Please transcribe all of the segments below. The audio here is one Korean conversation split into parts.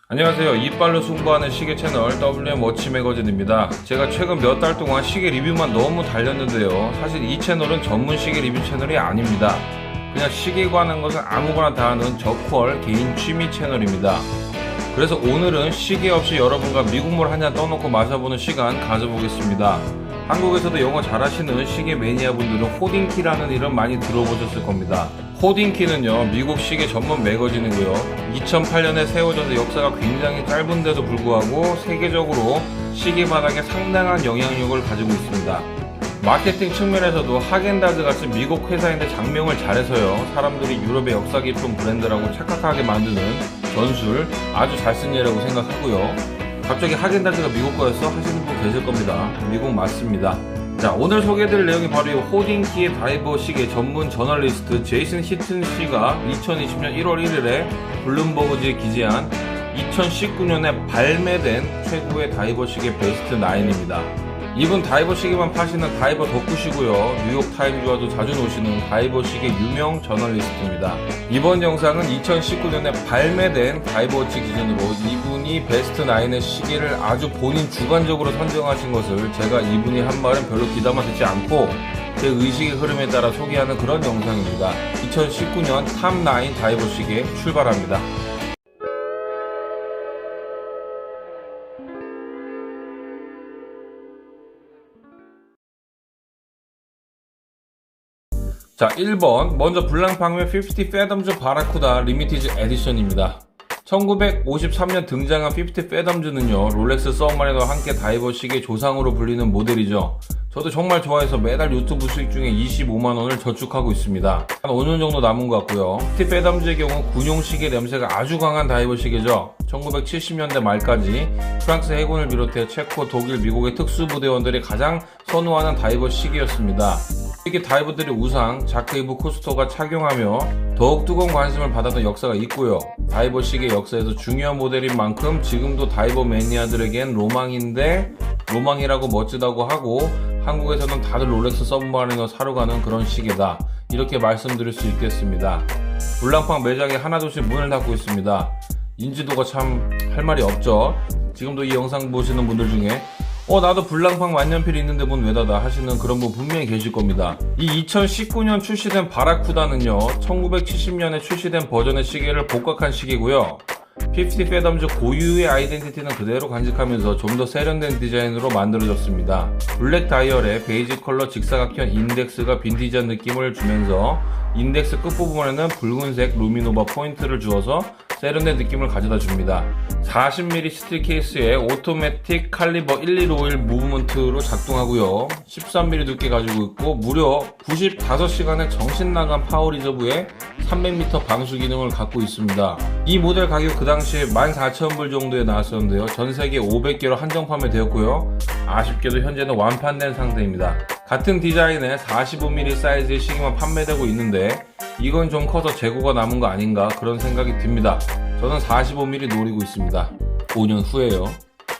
안녕하세요. 이빨로 승부하는 시계 채널 WM 워치 매거진입니다. 제가 최근 몇 달 동안 시계 리뷰만 너무 달렸는데요. 사실 이 채널은 전문 시계 리뷰 채널이 아닙니다. 그냥 시계에 관한 것은 아무거나 다 하는 저퀄 개인 취미 채널입니다. 그래서 오늘은 시계 없이 여러분과 미국물 한 잔 떠놓고 마셔보는 시간 가져보겠습니다. 한국에서도 영어 잘하시는 시계 매니아분들은 호딩키라는 이름 많이 들어보셨을 겁니다. 호딩키는요, 미국 시계 전문 매거진이고요. 2008년에 세워져서 역사가 굉장히 짧은데도 불구하고 세계적으로 시계 바닥에 상당한 영향력을 가지고 있습니다. 마케팅 측면에서도 하겐다즈 같은 미국 회사인데 장명을 잘해서요, 사람들이 유럽의 역사 깊은 브랜드라고 착각하게 만드는 전술, 아주 잘 쓴 예라고 생각하고요. 갑자기 하겐다즈가 미국 거였어? 하시는 분 계실 겁니다. 미국 맞습니다. 자, 오늘 소개해드릴 내용이 바로 이 호딩키의 다이버 시계 전문 저널리스트 제이슨 히튼 씨가 2020년 1월 1일에 블룸버그지에 기재한 2019년에 발매된 최고의 다이버 시계 베스트 9입니다. 이분 다이버 시계만 파시는 다이버 덕후시고요. 뉴욕타임즈와도 자주 노시는 다이버 시계 유명 저널리스트입니다. 이번 영상은 2019년에 발매된 다이버 워치 기준으로 이분이 베스트 9의 시계를 아주 본인 주관적으로 선정하신 것을 제가 이분이 한 말은 별로 귀담아 듣지 않고 제 의식의 흐름에 따라 소개하는 그런 영상입니다. 2019년 탑9 다이버 시계 출발합니다. 자, 1번 먼저 블랑팡의 50 패덤즈 바라쿠다 리미티드 에디션입니다. 1953년 등장한 50 패덤즈는요, 롤렉스 서브마리너와 함께 다이버 시계 조상으로 불리는 모델이죠. 저도 정말 좋아해서 매달 유튜브 수익 중에 25만원을 저축하고 있습니다. 한 5년 정도 남은 것 같고요. 50 패덤즈의 경우 군용 시계 냄새가 아주 강한 다이버 시계죠. 1970년대 말까지 프랑스 해군을 비롯해 체코, 독일, 미국의 특수부대원들이 가장 선호하는 다이버 시계였습니다. 시계 다이버들의 우상, 자크 이브 쿠스토가 착용하며 더욱 뜨거운 관심을 받았던 역사가 있고요. 다이버 시계 역사에서 중요한 모델인 만큼 지금도 다이버 매니아들에겐 로망인데 로망이라고 멋지다고 하고 한국에서는 다들 롤렉스 서브마리너 사러 가는 그런 시계다, 이렇게 말씀드릴 수 있겠습니다. 블랑팡 매장이 하나둘씩 문을 닫고 있습니다. 인지도가 참 할 말이 없죠. 지금도 이 영상 보시는 분들 중에 나도 블랑팡 만년필이 있는데 문 왜 닫아 하시는 그런 분 분명히 계실 겁니다. 이 2019년 출시된 바라쿠다는요, 1970년에 출시된 버전의 시계를 복각한 시계고요. 50 패덤즈 고유의 아이덴티티는 그대로 간직하면서 좀 더 세련된 디자인으로 만들어졌습니다. 블랙 다이얼에 베이지 컬러 직사각형 인덱스가 빈티지한 느낌을 주면서 인덱스 끝부분에는 붉은색 루미노바 포인트를 주어서 세련된 느낌을 가져다 줍니다. 40mm 스틸 케이스에 오토매틱 칼리버 1151 무브먼트로 작동하고요. 13mm 두께 가지고 있고 무려 95시간의 정신나간 파워 리저브에 300m 방수 기능을 갖고 있습니다. 이 모델 가격 그 당시에 14,000불 정도에 나왔었는데요. 전세계 500개로 한정 판매되었고요. 아쉽게도 현재는 완판된 상태입니다. 같은 디자인의 45mm 사이즈의 시계만 판매되고 있는데 이건 좀 커서 재고가 남은 거 아닌가 그런 생각이 듭니다. 저는 45mm 노리고 있습니다. 5년 후에요.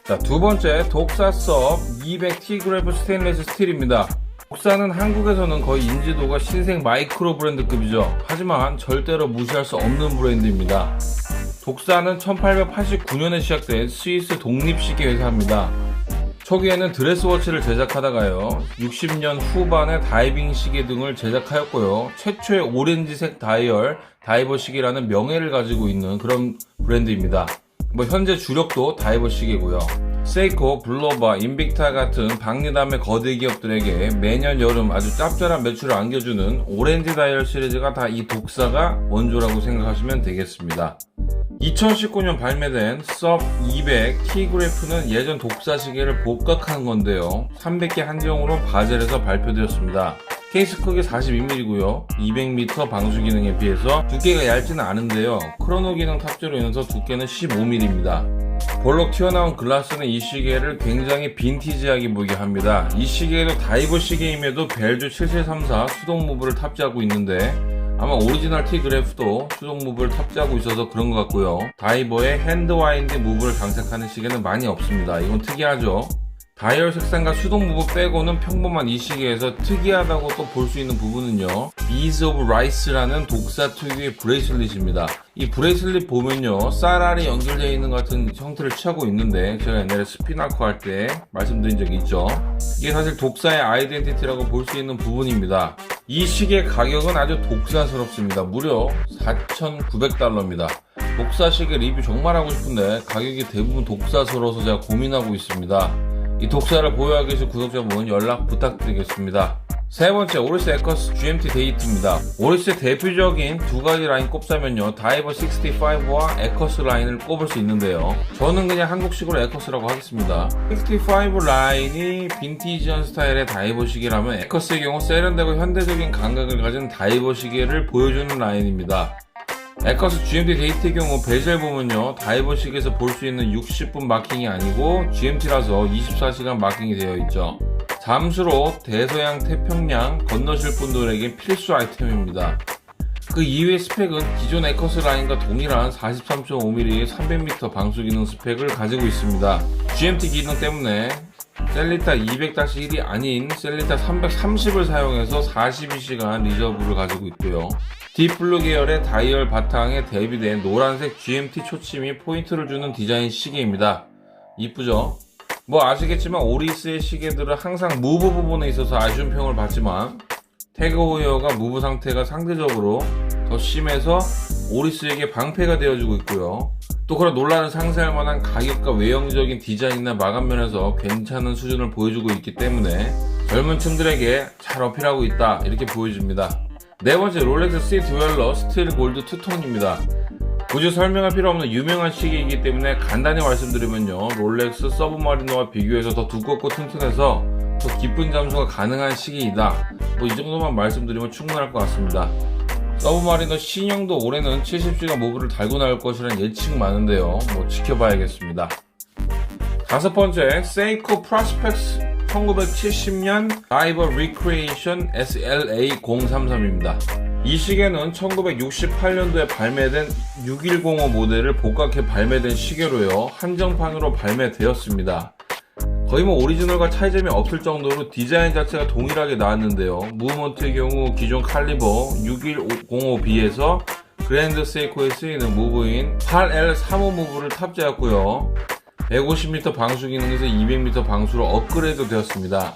자, 두 번째 독사섭 200T그래프 스테인리스 스틸입니다. 독사는 한국에서는 거의 인지도가 신생 마이크로 브랜드급이죠. 하지만 절대로 무시할 수 없는 브랜드입니다. 독사는 1889년에 시작된 스위스 독립시계 회사입니다. 초기에는 드레스워치를 제작하다가요, 60년 후반에 다이빙 시계 등을 제작하였고요. 최초의 오렌지색 다이얼 다이버 시계라는 명예를 가지고 있는 그런 브랜드입니다. 현재 주력도 다이버 시계고요. 세이코, 블로바, 인빅타 같은 박리담의 거대 기업들에게 매년 여름 아주 짭짤한 매출을 안겨주는 오렌지 다이얼 시리즈가 다 이 독사가 원조라고 생각하시면 되겠습니다. 2019년 발매된 섭 200 T그래프는 예전 독사 시계를 복각한 건데요. 300개 한정으로 바젤에서 발표되었습니다. 케이스 크기 42mm고요. 200m 방수 기능에 비해서 두께가 얇지는 않은데요. 크로노 기능 탑재로 인해서 두께는 15mm입니다. 볼록 튀어나온 글라스는 이 시계를 굉장히 빈티지하게 보이게 합니다. 이 시계에도 다이버 시계임에도 벨주 7734 수동 무브를 탑재하고 있는데 아마 오리지널 T 그래프도 수동 무브를 탑재하고 있어서 그런 것 같고요. 다이버의 핸드 와인드 무브를 장착하는 시계는 많이 없습니다. 이건 특이하죠. 다이얼 색상과 수동 무브 빼고는 평범한 이 시계에서 특이하다고 또 볼 수 있는 부분은요, Beads of Rice라는 독사 특유의 브레이슬릿입니다. 이 브레이슬릿 보면요, 쌀알이 연결되어 있는 것 같은 형태를 취하고 있는데, 제가 옛날에 스피나코 할 때 말씀드린 적이 있죠. 이게 사실 독사의 아이덴티티라고 볼 수 있는 부분입니다. 이 시계 가격은 아주 독사스럽습니다. 무려 4,900달러입니다. 독사 시계 리뷰 정말 하고 싶은데 가격이 대부분 독사스러워서 제가 고민하고 있습니다. 이 독사를 보유하고 계신 구독자분 연락 부탁드리겠습니다. 세 번째, 오리스 에커스 GMT 데이트입니다. 오리스의 대표적인 두 가지 라인 꼽자면요, 다이버 65와 에커스 라인을 꼽을 수 있는데요. 저는 그냥 한국식으로 에커스라고 하겠습니다. 65 라인이 빈티지한 스타일의 다이버 시계라면 에커스의 경우 세련되고 현대적인 감각을 가진 다이버 시계를 보여주는 라인입니다. 에커스 GMT 데이트의 경우 베젤 보면요, 다이버 시계에서 볼 수 있는 60분 마킹이 아니고 GMT라서 24시간 마킹이 되어 있죠. 잠수로 대서양 태평양 건너실 분들에게 필수 아이템입니다. 그 이외의 스펙은 기존 에커스 라인과 동일한 43.5mm 300m 방수 기능 스펙을 가지고 있습니다. GMT 기능 때문에 셀리타 200-1이 아닌 셀리타 330을 사용해서 42시간 리저브를 가지고 있고요. 딥블루 계열의 다이얼 바탕에 대비된 노란색 GMT 초침이 포인트를 주는 디자인 시계입니다. 이쁘죠? 뭐 아시겠지만 오리스의 시계들은 항상 무브 부분에 있어서 아쉬운 평을 받지만 태그 호이어가 무브 상태가 상대적으로 더 심해서 오리스에게 방패가 되어주고 있고요. 또 그런 논란을 상쇄할 만한 가격과 외형적인 디자인이나 마감면에서 괜찮은 수준을 보여주고 있기 때문에 젊은 층들에게 잘 어필하고 있다, 이렇게 보여집니다. 네 번째, 롤렉스 C 듀얼러 스틸 골드 투톤입니다. 굳이 설명할 필요 없는 유명한 시계이기 때문에 간단히 말씀드리면요, 롤렉스 서브마리노와 비교해서 더 두껍고 튼튼해서 더 깊은 잠수가 가능한 시계이다, 뭐 이 정도만 말씀드리면 충분할 것 같습니다. 서브마리노 신형도 올해는 70시간 모브를 달고 나올 것이라는 예측 많은데요, 뭐 지켜봐야겠습니다. 다섯 번째, 세이코 프로스펙스 1970년 다이버 리크리에이션 SLA033입니다. 이 시계는 1968년도에 발매된 6105 모델을 복각해 발매된 시계로요, 한정판으로 발매되었습니다. 거의 뭐 오리지널과 차이점이 없을 정도로 디자인 자체가 동일하게 나왔는데요, 무브먼트의 경우 기존 칼리버 6105B에서 그랜드 세이코에 쓰이는 무브인 8L35 무브를 탑재했고요, 150m 방수 기능에서 200m 방수로 업그레이드 되었습니다.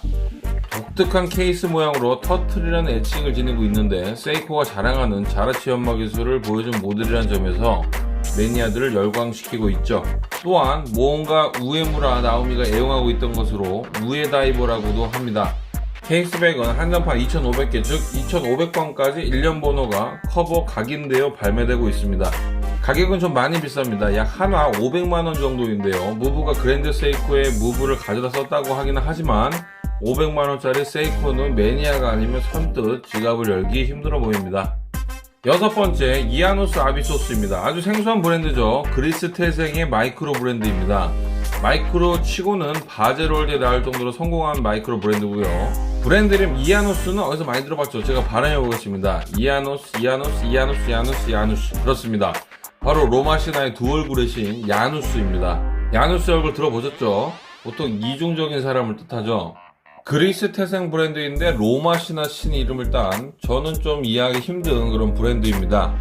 독특한 케이스 모양으로 터틀이라는 애칭을 지니고 있는데 세이코가 자랑하는 자라치 연마 기술을 보여준 모델이라는 점에서 매니아들을 열광시키고 있죠. 또한 모험가 우에무라 나오미가 애용하고 있던 것으로 우에 다이버라고도 합니다. 케이스백은 한정판 2,500개, 즉 2,500번까지 1년 번호가 커버 각인되어 발매되고 있습니다. 가격은 좀 많이 비쌉니다. 약 한화 500만원 정도인데요, 무브가 그랜드 세이코의 무브를 가져다 썼다고 하기는 하지만 500만원짜리 세이코는 매니아가 아니면 선뜻 지갑을 열기 힘들어 보입니다. 여섯 번째, 이아노스 아비소스입니다. 아주 생소한 브랜드죠. 그리스 태생의 마이크로 브랜드입니다. 마이크로 치고는 바제롤드에 나올 정도로 성공한 마이크로 브랜드고요. 브랜드 이름 이아노스는 어디서 많이 들어봤죠? 제가 발음해 보겠습니다. 이아노스. 그렇습니다. 바로 로마 신화의 두 얼굴의 신 야누스입니다. 야누스 얼굴 들어보셨죠? 보통 이중적인 사람을 뜻하죠. 그리스 태생 브랜드인데 로마 신화 신 이름을 딴, 저는 좀 이해하기 힘든 그런 브랜드입니다.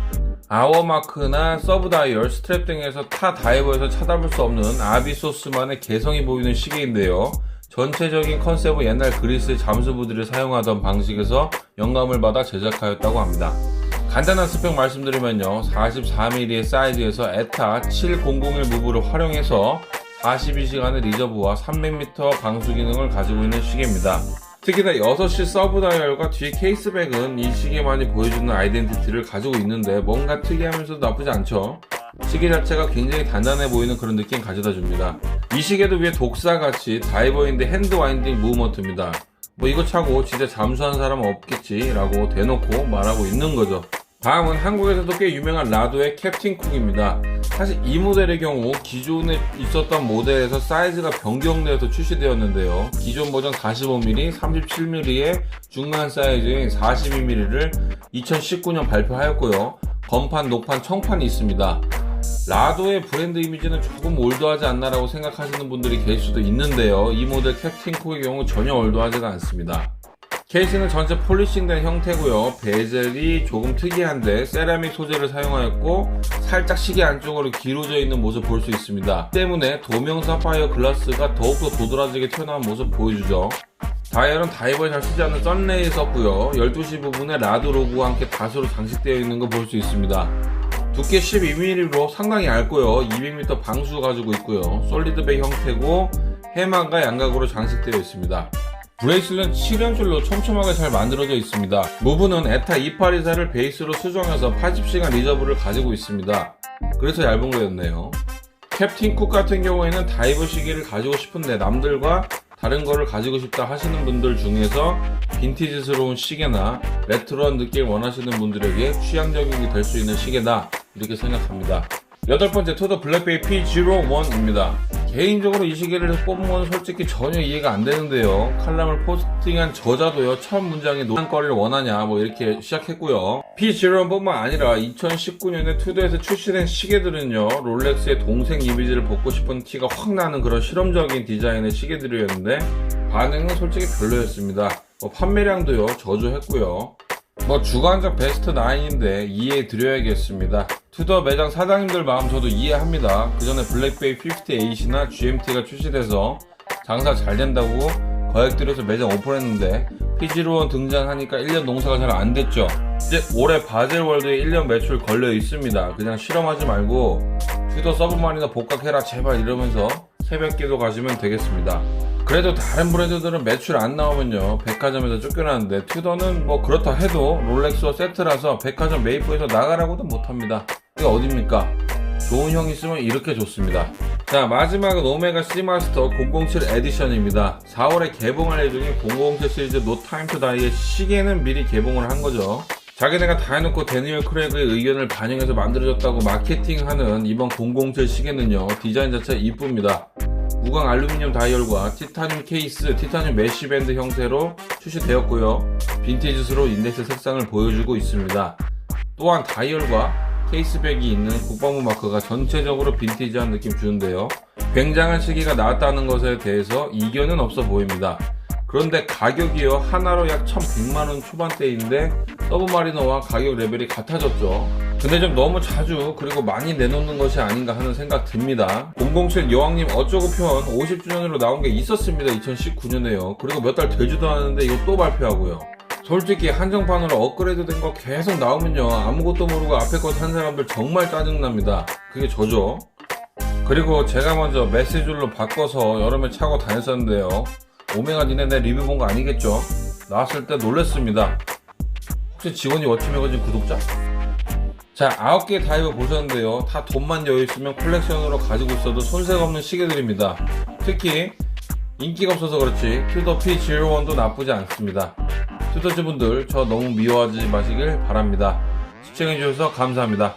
아워마크나 서브다이얼, 스트랩 등에서 타 다이버에서 찾아볼 수 없는 아비소스만의 개성이 보이는 시계인데요, 전체적인 컨셉은 옛날 그리스의 잠수부들이 사용하던 방식에서 영감을 받아 제작하였다고 합니다. 간단한 스펙 말씀드리면요, 44mm의 사이즈에서 에타 7001 무브를 활용해서 42시간의 리저브와 300m 방수 기능을 가지고 있는 시계입니다. 특히나 6시 서브 다이얼과 뒤에 케이스백은 이 시계만이 보여주는 아이덴티티를 가지고 있는데 뭔가 특이하면서도 나쁘지 않죠. 시계 자체가 굉장히 단단해 보이는 그런 느낌 가져다 줍니다. 이 시계도 위에 독사같이 다이버인데 핸드 와인딩 무브먼트입니다. 뭐 이거 차고 진짜 잠수한 사람은 없겠지 라고 대놓고 말하고 있는 거죠. 다음은 한국에서도 꽤 유명한 라도의 캡틴 쿡입니다. 사실 이 모델의 경우 기존에 있었던 모델에서 사이즈가 변경되어서 출시되었는데요, 기존 버전 45mm, 37mm의 중간 사이즈인 42mm를 2019년 발표하였고요, 건판, 녹판, 청판이 있습니다. 라도의 브랜드 이미지는 조금 올드하지 않나라고 생각하시는 분들이 계실 수도 있는데요. 이 모델 캡틴 쿡의 경우 전혀 올드하지가 않습니다. 케이스는 전체 폴리싱된 형태고요. 베젤이 조금 특이한데 세라믹 소재를 사용하였고 살짝 시계 안쪽으로 기울어져 있는 모습 볼 수 있습니다. 때문에 도명 사파이어 글라스가 더욱더 도드라지게 튀어나온 모습 보여주죠. 다이얼은 다이버에 잘 쓰지 않는 썬레이 썼고요. 12시 부분에 라도 로고와 함께 다수로 장식되어 있는 거 볼 수 있습니다. 두께 12mm로 상당히 얇고요. 200m 방수 가지고 있고요. 솔리드백 형태고 해마가 양각으로 장식되어 있습니다. 브레이슬렛은 7연줄로 촘촘하게 잘 만들어져 있습니다. 무브는 에타 2824를 베이스로 수정해서 80시간 리저브를 가지고 있습니다. 그래서 얇은 거였네요. 캡틴 쿡 같은 경우에는 다이버 시계를 가지고 싶은데 남들과 다른 거를 가지고 싶다 하시는 분들 중에서 빈티지스러운 시계나 레트로한 느낌을 원하시는 분들에게 취향적인 게 될 수 있는 시계다 이렇게 생각합니다. 여덟 번째 투더 블랙베이 P01입니다. 개인적으로 이 시계를 뽑은 건 솔직히 전혀 이해가 안 되는데요. 칼럼을 포스팅한 저자도요, 첫 문장에 논란거리를 원하냐 뭐 이렇게 시작했고요. P01뿐만 아니라 2019년에 투더에서 출시된 시계들은요, 롤렉스의 동생 이미지를 벗고 싶은 티가 확 나는 그런 실험적인 디자인의 시계들이었는데 반응은 솔직히 별로였습니다. 판매량도요 저조했고요. 주관적 베스트 9인데 이해해드려야겠습니다. 투더 매장 사장님들 마음 저도 이해합니다. 그 전에 블랙베이 58이나 GMT가 출시돼서 장사 잘 된다고 거액 들여서 매장 오픈했는데 P01 등장하니까 1년 농사가 잘 안 됐죠. 이제 올해 바젤월드에 1년 매출 걸려 있습니다. 그냥 실험하지 말고 투더 서브마리너 복각해라 제발 이러면서 새벽기도 가시면 되겠습니다. 그래도 다른 브랜드들은 매출 안 나오면요 백화점에서 쫓겨나는데 투더는 뭐 그렇다 해도 롤렉스와 세트라서 백화점 메이플에서 나가라고도 못합니다. 그게 어딥니까? 좋은 형 있으면 이렇게 좋습니다. 자, 마지막은 오메가 시마스터 007 에디션입니다. 4월에 개봉할 예정인 007 시리즈 No Time to Die의 시계는 미리 개봉을 한 거죠. 자기네가 다 해놓고 데니얼 크레그의 의견을 반영해서 만들어졌다고 마케팅하는 이번 007 시계는요 디자인 자체가 이쁩니다. 무광 알루미늄 다이얼과 티타늄 케이스, 티타늄 메쉬밴드 형태로 출시되었고요. 빈티지스로 인덱스 색상을 보여주고 있습니다. 또한 다이얼과 케이스백이 있는 국방부 마크가 전체적으로 빈티지한 느낌 주는데요. 굉장한 시기가 나왔다는 것에 대해서 이견은 없어 보입니다. 그런데 가격이요 하나로 약 1100만원 초반대인데 서브마리너와 가격 레벨이 같아졌죠. 근데 좀 너무 자주 그리고 많이 내놓는 것이 아닌가 하는 생각 듭니다. 007 여왕님 어쩌고 편 50주년으로 나온 게 있었습니다. 2019년에요. 그리고 몇 달 되지도 않았는데 이거 또 발표하고요. 솔직히 한정판으로 업그레이드 된 거 계속 나오면요 아무것도 모르고 앞에 거 산 사람들 정말 짜증납니다. 그게 저죠. 그리고 제가 먼저 메시줄로 바꿔서 여름에 차고 다녔었는데요. 오메가 니네 내 리뷰 본 거 아니겠죠? 나왔을 때 놀랬습니다. 혹시 지원이 워치 매거진 구독자? 자, 9개의 다이버 보셨는데요. 다 돈만 여유있으면 컬렉션으로 가지고 있어도 손색 없는 시계들입니다. 특히 인기가 없어서 그렇지 투더 P01도 나쁘지 않습니다. 투더즈분들 저 너무 미워하지 마시길 바랍니다. 시청해주셔서 감사합니다.